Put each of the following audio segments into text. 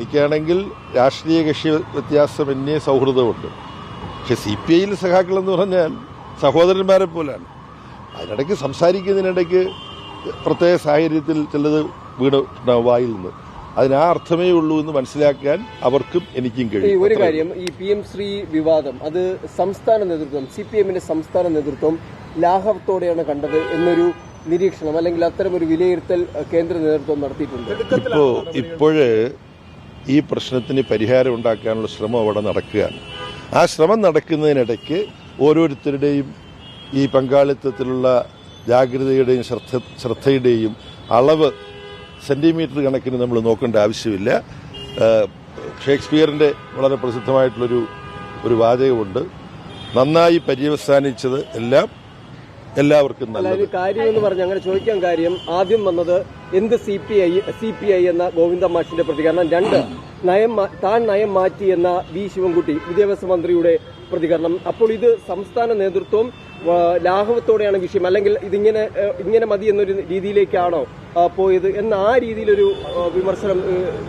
എനിക്കാണെങ്കിൽ രാഷ്ട്രീയ കക്ഷി വ്യത്യാസമന്യേ സൗഹൃദമുണ്ട്. പക്ഷെ CPIയിൽ സഖാക്കളെന്ന് പറഞ്ഞാൽ സഹോദരന്മാരെ പോലാണ്. അതിനിടയ്ക്ക് സംസാരിക്കുന്നതിനിടയ്ക്ക് പ്രത്യേക സാഹചര്യത്തിൽ ചിലത് വീണ് വായിൽ നിന്ന് അതിനാ അർത്ഥമേ ഉള്ളൂ എന്ന് മനസ്സിലാക്കാൻ അവർക്കും എനിക്കും കഴിയും. ഒരു കാര്യം, ഈ PM ശ്രീ വിവാദം അത് സംസ്ഥാന നേതൃത്വം, CPMന്റെ സംസ്ഥാന നേതൃത്വം ലാഘവത്തോടെയാണ് കണ്ടത് എന്നൊരു നിരീക്ഷണം അല്ലെങ്കിൽ അത്തരമൊരു വിലയിരുത്തൽ കേന്ദ്ര നേതൃത്വം നടത്തിയിട്ടുണ്ട്. ഇപ്പോഴ് ഈ പ്രശ്നത്തിന് പരിഹാരം ഉണ്ടാക്കാനുള്ള ശ്രമം അവിടെ നടക്കുകയാണ്. ആ ശ്രമം നടക്കുന്നതിനിടയ്ക്ക് ഓരോരുത്തരുടെയും ഈ പങ്കാളിത്തത്തിലുള്ള ജാഗ്രതയുടെയും ശ്രദ്ധയുടെയും അളവ് സെന്റിമീറ്റർ കണക്കിന് നമ്മൾ നോക്കേണ്ട ആവശ്യമില്ല. ഷേക്സ്പിയറിന്റെ വളരെ പ്രസിദ്ധമായിട്ടുള്ളൊരു വാചകമുണ്ട്, നന്നായി പര്യവസാനിച്ചത് എല്ലാവർക്കും നല്ലത്. കാര്യം എന്ന് പറഞ്ഞ് അങ്ങനെ ചോദിക്കാൻ കാര്യം, ആദ്യം വന്നത് എന്ത് CPI എന്ന ഗോവിന്ദ മാഷിന്റെ പ്രതികരണം, രണ്ട് താൻ നയം മാറ്റി എന്ന V ശിവൻകുട്ടി വിദ്യാഭ്യാസ മന്ത്രിയുടെ പ്രതികരണം. അപ്പോൾ ഇത് സംസ്ഥാന നേതൃത്വം ലാഘവത്തോടെയാണ് വിഷയം, അല്ലെങ്കിൽ ഇങ്ങനെ മതി എന്നൊരു രീതിയിലേക്കാണോ പോയത് എന്ന ആ രീതിയിലൊരു വിമർശനം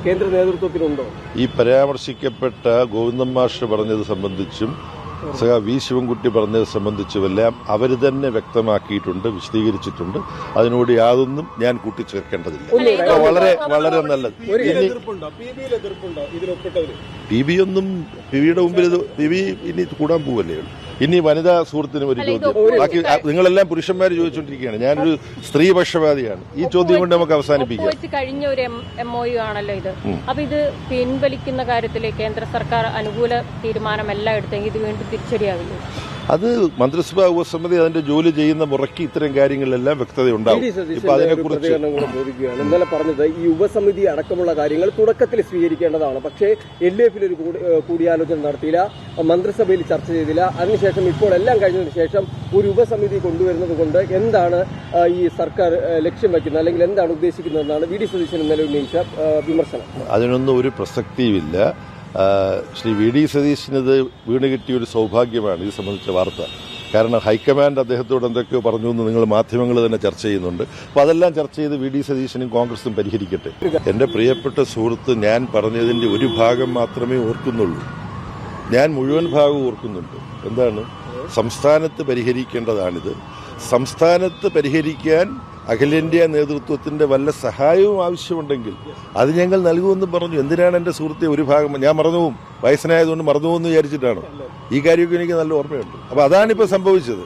കേന്ദ്ര നേതൃത്വത്തിനുണ്ടോ? ഈ പരാമർശിക്കപ്പെട്ട ഗോവിന്ദൻ മാഷ് പറഞ്ഞത് സംബന്ധിച്ചും V ശിവൻകുട്ടി പറഞ്ഞത് സംബന്ധിച്ചുമെല്ലാം അവർ തന്നെ വ്യക്തമാക്കിയിട്ടുണ്ട്, വിശദീകരിച്ചിട്ടുണ്ട്. അതിനോട് യാതൊന്നും ഞാൻ കൂട്ടിച്ചേർക്കേണ്ടതില്ല. വളരെ വളരെ നല്ലത്. PBയുടെ മുമ്പിൽ PB ഇനി കൂടാൻ പോവല്ലേ ഉള്ളൂ. ഇനി വനിതാ സുഹൃത്തിനും ഒരു ചോദ്യം. ബാക്കി നിങ്ങളെല്ലാം പുരുഷന്മാർ ചോദിച്ചുകൊണ്ടിരിക്കുകയാണ്. ഞാനൊരു സ്ത്രീപക്ഷപാതിയാണ്. ഈ ചോദ്യം കൊണ്ട് നമുക്ക് അവസാനിപ്പിക്കാം. കഴിഞ്ഞ ഒരു MOU ആണല്ലോ ഇത്. അപ്പൊ ഇത് പിൻവലിക്കുന്ന കാര്യത്തിൽ കേന്ദ്ര സർക്കാർ അനുകൂല തീരുമാനമല്ല എടുത്തെങ്കിൽ ഇത് വീണ്ടും തിരിച്ചടിയാവില്ല. അത് മന്ത്രിസഭാ ഉപസമിതി അതിന്റെ ജോലി ചെയ്യുന്ന മുറയ്ക്ക് ഇത്തരം കാര്യങ്ങളിലെല്ലാം വ്യക്തതയുണ്ടാവും. ഇപ്പൊ അതിനെക്കുറിച്ച് ഇന്നലെ പറഞ്ഞത് ഈ ഉപസമിതി അടക്കമുള്ള കാര്യങ്ങൾ തുടക്കത്തിൽ സ്വീകരിക്കേണ്ടതാണ്. പക്ഷേ LDF-ൽ ഒരു കൂടിയാലോചന നടത്തിയില്ല, മന്ത്രിസഭയിൽ ചർച്ച ചെയ്തില്ല. അതിനുശേഷം ഇപ്പോൾ എല്ലാം കഴിഞ്ഞതിന് ശേഷം ഒരു ഉപസമിതി കൊണ്ടുവരുന്നത് കൊണ്ട് എന്താണ് ഈ സർക്കാർ ലക്ഷ്യം വയ്ക്കുന്നത്, അല്ലെങ്കിൽ എന്താണ് ഉദ്ദേശിക്കുന്നതെന്നാണ് VD സതീശൻ ഇന്നലെ ഉന്നയിച്ച വിമർശനം. അതിനൊന്നും ഒരു പ്രസക്തിയുമില്ല. ശ്രീ VD സതീശനത് വീണ് കിട്ടിയൊരു സൗഭാഗ്യമാണ് ഇത് സംബന്ധിച്ച വാർത്ത. കാരണം ഹൈക്കമാൻഡ് അദ്ദേഹത്തോട് എന്തൊക്കെയോ പറഞ്ഞു എന്ന് നിങ്ങൾ മാധ്യമങ്ങൾ തന്നെ ചർച്ച ചെയ്യുന്നുണ്ട്. അപ്പോൾ അതെല്ലാം ചർച്ച ചെയ്ത് VD സതീശനും കോൺഗ്രസും പരിഹരിക്കട്ടെ. എൻ്റെ പ്രിയപ്പെട്ട സുഹൃത്ത്, ഞാൻ പറഞ്ഞതിൻ്റെ ഒരു ഭാഗം മാത്രമേ ഓർക്കുന്നുള്ളൂ. ഞാൻ മുഴുവൻ ഭാഗവും ഓർക്കുന്നുണ്ട്. എന്താണ്? സംസ്ഥാനത്ത് പരിഹരിക്കേണ്ടതാണിത്. സംസ്ഥാനത്ത് പരിഹരിക്കാൻ അഖിലേന്ത്യാ നേതൃത്വത്തിന്റെ വല്ല സഹായവും ആവശ്യമുണ്ടെങ്കിൽ അത് ഞങ്ങൾ നൽകുമെന്ന് പറഞ്ഞു. എന്തിനാണ് എൻ്റെ സുഹൃത്തെ ഒരു ഭാഗം ഞാൻ മറന്നുപോകും, വയസ്സനായതുകൊണ്ട് മറന്നുപോകുമെന്ന് വിചാരിച്ചിട്ടാണോ? ഈ കാര്യമൊക്കെ എനിക്ക് നല്ല ഓർമ്മയുണ്ട്. അപ്പോൾ അതാണിപ്പോൾ സംഭവിച്ചത്.